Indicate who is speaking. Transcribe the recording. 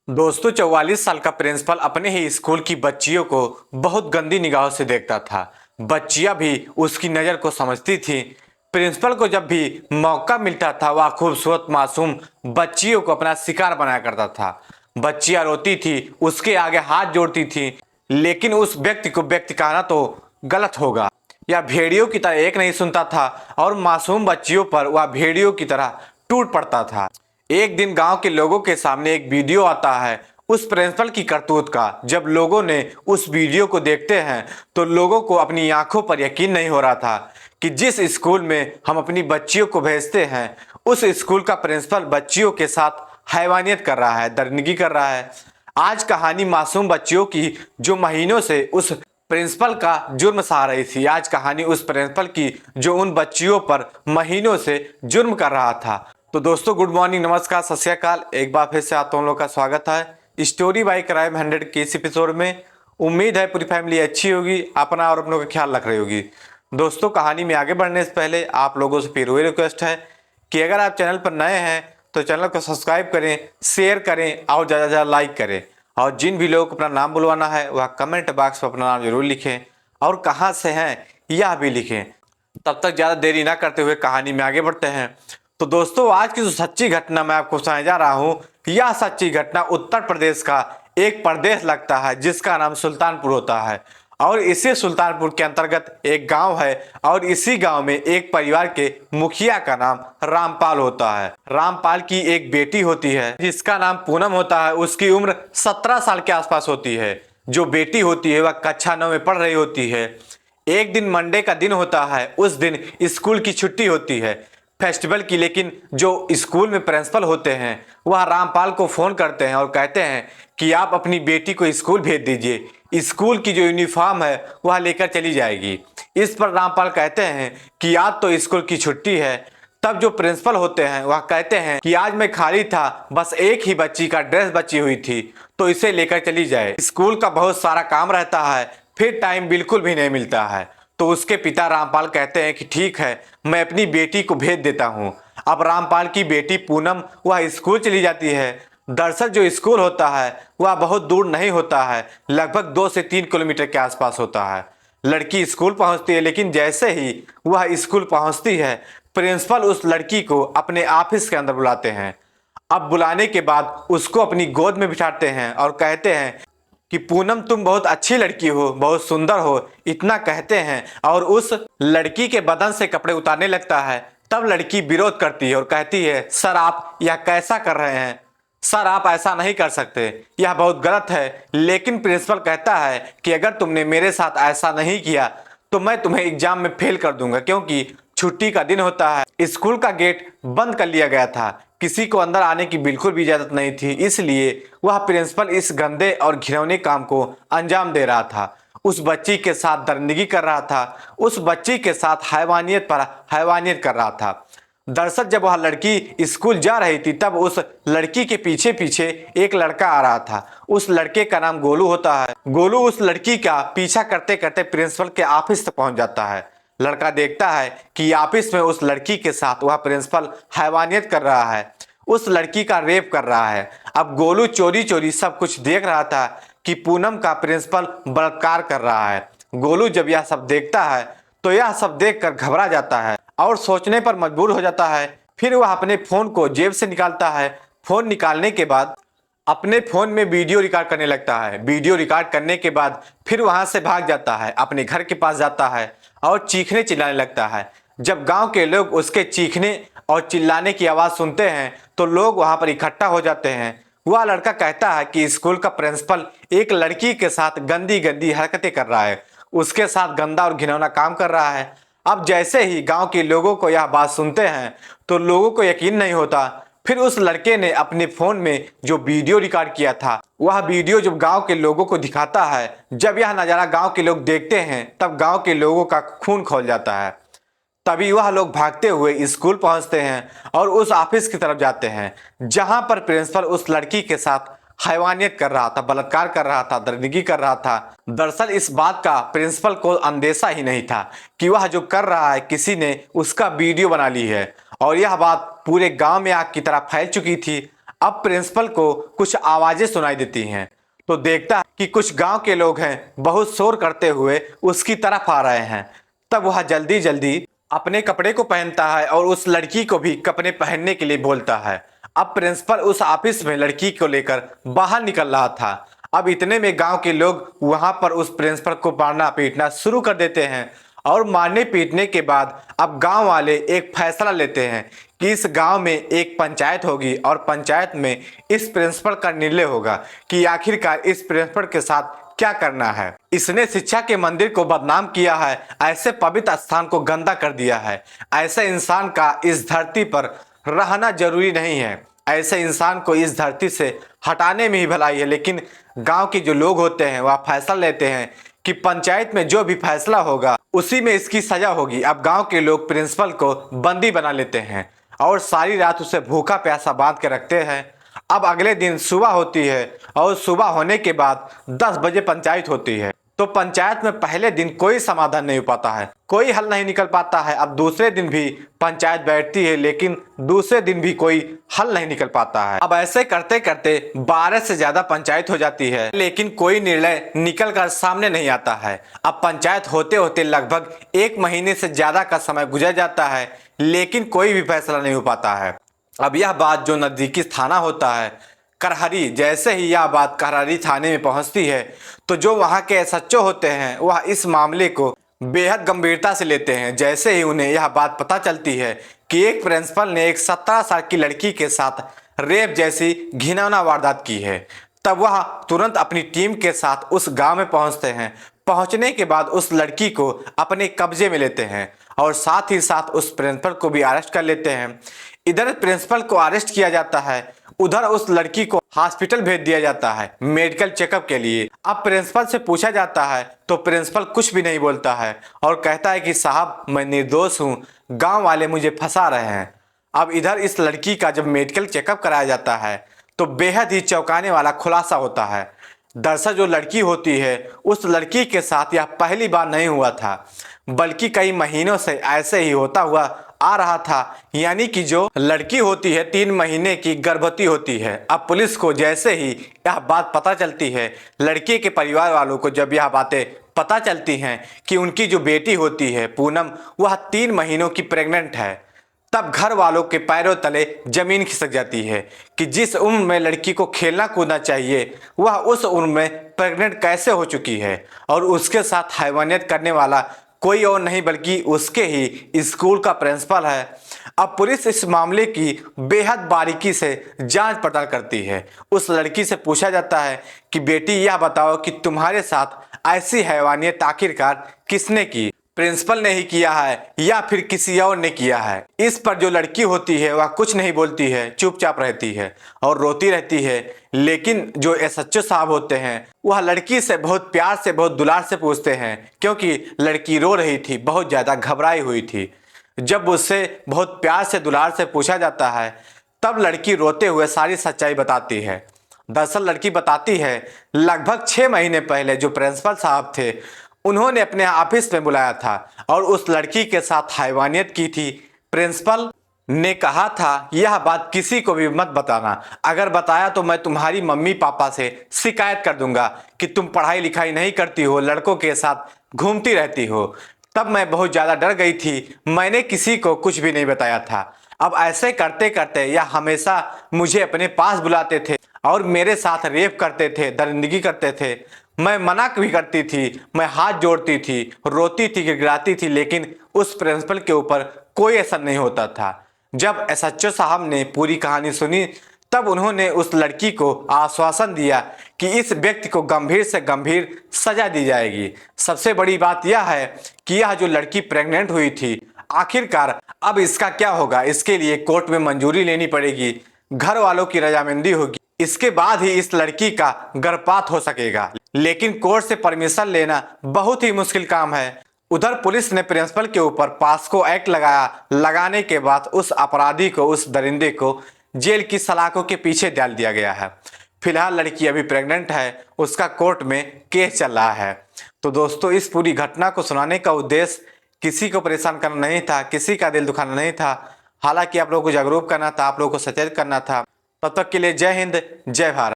Speaker 1: दोस्तों 44 साल का प्रिंसिपल अपने ही स्कूल की बच्चियों को बहुत गंदी निगाहों से देखता था। बच्चियां भी उसकी नज़र को समझती थी। प्रिंसिपल को जब भी मौका मिलता था वह खूबसूरत मासूम बच्चियों को अपना शिकार बनाया करता था। बच्चियां रोती थी, उसके आगे हाथ जोड़ती थी, लेकिन उस व्यक्ति को व्यक्ति कहना तो गलत होगा। यह भेड़ियों की तरह एक नहीं सुनता था और मासूम बच्चियों पर वह भेड़ियों की तरह टूट पड़ता था। एक दिन गांव के लोगों के सामने एक वीडियो आता है उस प्रिंसिपल की करतूत का। जब लोगों ने उस वीडियो को देखते हैं तो लोगों को अपनी आंखों पर यकीन नहीं हो रहा था कि जिस स्कूल में हम अपनी बच्चियों को भेजते हैं उस स्कूल का प्रिंसिपल बच्चियों के साथ हैवानियत कर रहा है, दरिंदगी कर रहा है। आज कहानी मासूम बच्चियों की जो महीनों से उस प्रिंसिपल का जुर्म सहा रही थी। आज कहानी उस प्रिंसिपल की जो उन बच्चियों पर महीनों से जुर्म कर रहा था। तो दोस्तों गुड मॉर्निंग, नमस्कार, सत श्री अकाल। एक बार फिर से आप तुम लोग का स्वागत है स्टोरी बाय क्राइम 100 के इस एपिसोड में। उम्मीद है पूरी फैमिली अच्छी होगी, अपना और अपनों का ख्याल रख रही होगी। दोस्तों कहानी में आगे बढ़ने से पहले आप लोगों से फिर वही रिक्वेस्ट है कि अगर आप चैनल पर नए हैं तो चैनल को सब्सक्राइब करें, शेयर करें और ज़्यादा से ज़्यादा लाइक करें। और जिन भी लोगों को अपना नाम बुलवाना है वह कमेंट बॉक्स में अपना नाम जरूर लिखें और कहाँ से हैं यह भी लिखें। तब तक ज़्यादा देरी ना करते हुए कहानी में आगे बढ़ते हैं। तो दोस्तों आज की जो सच्ची घटना मैं आपको सुनाने जा रहा हूँ, यह सच्ची घटना उत्तर प्रदेश का एक प्रदेश लगता है जिसका नाम सुल्तानपुर होता है। और इसी सुल्तानपुर के अंतर्गत एक गांव है और इसी गांव में एक परिवार के मुखिया का नाम रामपाल होता है। रामपाल की एक बेटी होती है जिसका नाम पूनम होता है। उसकी उम्र 17 साल के आसपास होती है। जो बेटी होती है वह कक्षा 9 में पढ़ रही होती है। एक दिन मंडे का दिन होता है। उस दिन स्कूल की छुट्टी होती है फेस्टिवल की, लेकिन जो स्कूल में प्रिंसिपल होते हैं वह रामपाल को फोन करते हैं और कहते हैं कि आप अपनी बेटी को स्कूल भेज दीजिए, स्कूल की जो यूनिफॉर्म है वह लेकर चली जाएगी। इस पर रामपाल कहते हैं कि आज तो स्कूल की छुट्टी है। तब जो प्रिंसिपल होते हैं वह कहते हैं कि आज मैं खाली था, बस एक ही बच्ची का ड्रेस बची हुई थी तो इसे लेकर चली जाए, स्कूल का बहुत सारा काम रहता है, फिर टाइम बिल्कुल भी नहीं मिलता है। तो उसके पिता रामपाल कहते हैं कि ठीक है, मैं अपनी बेटी को भेज देता हूँ। अब रामपाल की बेटी पूनम वह स्कूल चली जाती है। दरअसल जो स्कूल होता है वह बहुत दूर नहीं होता है, लगभग 2 से 3 किलोमीटर के आसपास होता है। लड़की स्कूल पहुंचती है, लेकिन जैसे ही वह स्कूल पहुंचती है प्रिंसिपल उस लड़की को अपने ऑफिस के अंदर बुलाते हैं। अब बुलाने के बाद उसको अपनी गोद में बिठाते हैं और कहते हैं कि पूनम तुम बहुत अच्छी लड़की हो, बहुत सुंदर हो, इतना कहते हैं और उस लड़की के बदन से कपड़े उतारने लगता है। तब लड़की विरोध करती है और कहती है सर आप यह कैसा कर रहे हैं, सर आप ऐसा नहीं कर सकते, यह बहुत गलत है। लेकिन प्रिंसिपल कहता है कि अगर तुमने मेरे साथ ऐसा नहीं किया तो मैं तुम्हें एग्जाम में फेल कर दूंगा, क्योंकि छुट्टी का दिन होता है। स्कूल का गेट बंद कर लिया गया था, किसी को अंदर आने की बिल्कुल भी इजाजत नहीं थी, इसलिए वह प्रिंसिपल इस गंदे और घिनौने काम को अंजाम दे रहा था। उस बच्ची के साथ दरिंदगी कर रहा था, उस बच्ची के साथ हैवानियत पर हैवानियत कर रहा था। दरअसल जब वह लड़की स्कूल जा रही थी तब उस लड़की के पीछे पीछे एक लड़का आ रहा था। उस लड़के का नाम गोलू होता है। गोलू उस लड़की का पीछा करते करते प्रिंसिपल के ऑफिस तक पहुंच जाता है। लड़का देखता है कि ऑफिस में उस लड़की के साथ वह प्रिंसिपल हैवानियत कर रहा है, उस लड़की का रेप कर रहा है। अब गोलू चोरी चोरी सब कुछ देख रहा था कि पूनम का प्रिंसिपल बलात्कार कर रहा है। गोलू जब यह सब देखता है तो यह सब देखकर घबरा जाता है और सोचने पर मजबूर हो जाता है। फिर वह अपने फोन को जेब से निकालता है। फोन निकालने के बाद अपने फोन में वीडियो रिकॉर्ड करने लगता है। वीडियो रिकॉर्ड करने के बाद फिर वहां से भाग जाता है, अपने घर के पास जाता है और चीखने चिल्लाने लगता है। जब गांव के लोग उसके चीखने और चिल्लाने की आवाज सुनते हैं तो लोग वहां पर इकट्ठा हो जाते हैं। वह लड़का कहता है कि स्कूल का प्रिंसिपल एक लड़की के साथ गंदी गंदी हरकतें कर रहा है, उसके साथ गंदा और घिनौना काम कर रहा है। अब जैसे ही गांव के लोगों को यह बात सुनते हैं तो लोगों को यकीन नहीं होता। फिर उस लड़के ने अपने फोन में जो वीडियो रिकॉर्ड किया था वह वीडियो जब गांव के लोगों को दिखाता है, जब यह नज़ारा गांव के लोग देखते हैं तब गांव के लोगों का खून खौल जाता है। तभी वह लोग भागते हुए स्कूल पहुंचते हैं और उस ऑफिस की तरफ जाते हैं जहां पर प्रिंसिपल उस लड़की के साथ हैवानियत कर रहा था, बलात्कार कर रहा था, दरिंदगी कर रहा था। दरअसल इस बात का प्रिंसिपल को अंदेशा ही नहीं था कि वह जो कर रहा है किसी ने उसका वीडियो बना ली है और यह बात पूरे गांव में आग की तरह फैल चुकी थी। अब प्रिंसिपल को कुछ आवाजें सुनाई देती हैं, तो देखता है कि कुछ गांव के लोग हैं बहुत शोर करते हुए उसकी तरफ आ रहे हैं। तब वह जल्दी जल्दी अपने कपड़े को पहनता है और उस लड़की को भी कपड़े पहनने के लिए बोलता है। अब प्रिंसिपल उस ऑफिस में लड़की को लेकर बाहर निकल रहा था। अब इतने में गांव के लोग वहां पर उस प्रिंसिपल को मारना पीटना शुरू कर देते हैं और मारने पीटने के बाद अब गांव वाले एक फैसला लेते हैं कि इस गांव में एक पंचायत होगी और पंचायत में इस प्रिंसिपल का निर्णय होगा कि आखिरकार इस प्रिंसिपल के साथ क्या करना है। इसने शिक्षा के मंदिर को बदनाम किया है, ऐसे पवित्र स्थान को गंदा कर दिया है। ऐसे इंसान का इस धरती पर रहना जरूरी नहीं है। ऐसे इंसान को इस धरती से हटाने में ही भलाई है। लेकिन गांव के जो लोग होते हैं वह फैसला लेते हैं कि पंचायत में जो भी फैसला होगा उसी में इसकी सजा होगी। अब गांव के लोग प्रिंसिपल को बंदी बना लेते हैं और सारी रात उसे भूखा प्यासा बांध के रखते हैं। अब अगले दिन सुबह होती है और सुबह होने के बाद 10 बजे पंचायत होती है। तो पंचायत में पहले दिन कोई समाधान नहीं हो पाता है, कोई हल नहीं निकल पाता है। अब दूसरे दिन भी पंचायत बैठती है लेकिन दूसरे दिन भी कोई हल नहीं निकल पाता है। अब ऐसे करते करते 12 से ज्यादा पंचायत हो जाती है लेकिन कोई निर्णय निकल कर सामने नहीं आता है। अब पंचायत होते होते लगभग 1 महीने से ज्यादा का समय गुजर जाता है लेकिन कोई भी फैसला नहीं हो पाता है। अब यह बात जो नजदीकी थाना होता है करहरी, जैसे ही यह बात करहरी थाने में पहुंचती है तो जो वहां के एसएचओ होते हैं वह इस मामले को बेहद गंभीरता से लेते हैं। जैसे ही उन्हें यह बात पता चलती है कि एक प्रिंसिपल ने एक 17 साल की लड़की के साथ रेप जैसी घिनौना वारदात की है, तब वह तुरंत अपनी टीम के साथ उस गांव में पहुंचते हैं। पहुंचने के बाद उस लड़की को अपने कब्जे में लेते हैं और साथ ही साथ उस प्रिंसिपल को भी अरेस्ट कर लेते हैं। इधर प्रिंसिपल को अरेस्ट किया जाता है, उधर उस लड़की को हॉस्पिटल भेज दिया जाता है मेडिकल चेकअप के लिए। अब प्रिंसिपल से पूछा जाता है तो प्रिंसिपल कुछ भी नहीं बोलता है और कहता है कि साहब मैं निर्दोष हूँ, गांव वाले मुझे फंसा रहे हैं। अब इधर इस लड़की का जब मेडिकल चेकअप कराया जाता है तो बेहद ही चौंकाने वाला खुलासा होता है। दरअसल जो लड़की होती है उस लड़की के साथ यह पहली बार नहीं हुआ था बल्कि कई महीनों से ऐसे ही होता हुआ आ रहा था। यानी कि जो लड़की होती है 3 महीने की गर्भवती होती है। अब पुलिस को जैसे ही यह बात पता चलती है, लड़की के परिवार वालों को जब यह बातें पता चलती हैं कि उनकी जो बेटी होती है पूनम वह 3 महीनों की प्रेग्नेंट है, तब घर वालों के पैरों तले जमीन खिसक जाती है कि जिस उम्र में लड़की को खेलना कूदना चाहिए वह उस उम्र में प्रेग्नेंट कैसे हो चुकी है। और उसके साथ हैवानियत करने वाला कोई और नहीं बल्कि उसके ही स्कूल का प्रिंसिपल है। अब पुलिस इस मामले की बेहद बारीकी से जांच पड़ताल करती है। उस लड़की से पूछा जाता है कि बेटी यह बताओ कि तुम्हारे साथ ऐसी हैवानियत आखिरकार किसने की, प्रिंसिपल ने ही किया है या फिर किसी और ने किया है। इस पर जो लड़की होती है वह कुछ नहीं बोलती है, चुपचाप रहती है और रोती रहती है। लेकिन जो एसएचओ साहब होते हैं वह लड़की से बहुत प्यार से बहुत दुलार से पूछते हैं क्योंकि लड़की रो रही थी, बहुत ज्यादा घबराई हुई थी। जब उससे बहुत प्यार से दुलार से पूछा जाता है तब लड़की रोते हुए सारी सच्चाई बताती है। दरअसल लड़की बताती है लगभग 6 महीने पहले जो प्रिंसिपल साहब थे उन्होंने अपने ऑफिस में बुलाया था और उस लड़की के साथ हैवानियत की थी। प्रिंसिपल ने कहा था यह बात किसी को भी मत बताना, अगर बताया तो मैं तुम्हारी मम्मी पापा से शिकायत कर दूंगा कि तुम पढ़ाई लिखाई नहीं करती हो, लड़कों के साथ घूमती रहती हो। तब मैं बहुत ज़्यादा डर गई थी, मैंने किसी को कुछ भी नहीं बताया था। अब ऐसे करते करते यह हमेशा मुझे अपने पास बुलाते थे और मेरे साथ रेप करते थे, दरिंदगी करते थे। मैं मना भी करती थी, मैं हाथ जोड़ती थी, रोती थी, गिड़गिड़ाती थी, लेकिन उस प्रिंसिपल के ऊपर कोई असर नहीं होता था। जब एसएचओ साहब ने पूरी कहानी सुनी तब उन्होंने उस लड़की को आश्वासन दिया कि इस व्यक्ति को गंभीर से गंभीर सजा दी जाएगी। सबसे बड़ी बात यह है कि यह जो लड़की प्रेग्नेंट हुई थी आखिरकार अब इसका क्या होगा, इसके लिए कोर्ट में मंजूरी लेनी पड़ेगी, घर वालों की रजामंदी होगी, इसके बाद ही इस लड़की का गर्भपात हो सकेगा। लेकिन कोर्ट से परमिशन लेना बहुत ही मुश्किल काम है। उधर पुलिस ने प्रिंसिपल के ऊपर पास्को एक्ट लगाया, लगाने के बाद उस अपराधी को, उस दरिंदे को जेल की सलाखों के पीछे डाल दिया गया है। फिलहाल लड़की अभी प्रेग्नेंट है, उसका कोर्ट में केस चल रहा है। तो दोस्तों इस पूरी घटना को सुनाने का उद्देश्य किसी को परेशान करना नहीं था, किसी का दिल दुखाना नहीं था। हालांकि आप लोगों को जागरूक करना था, आप लोगों को सचेत करना था। तब तक के लिए जय हिंद, जय भारत।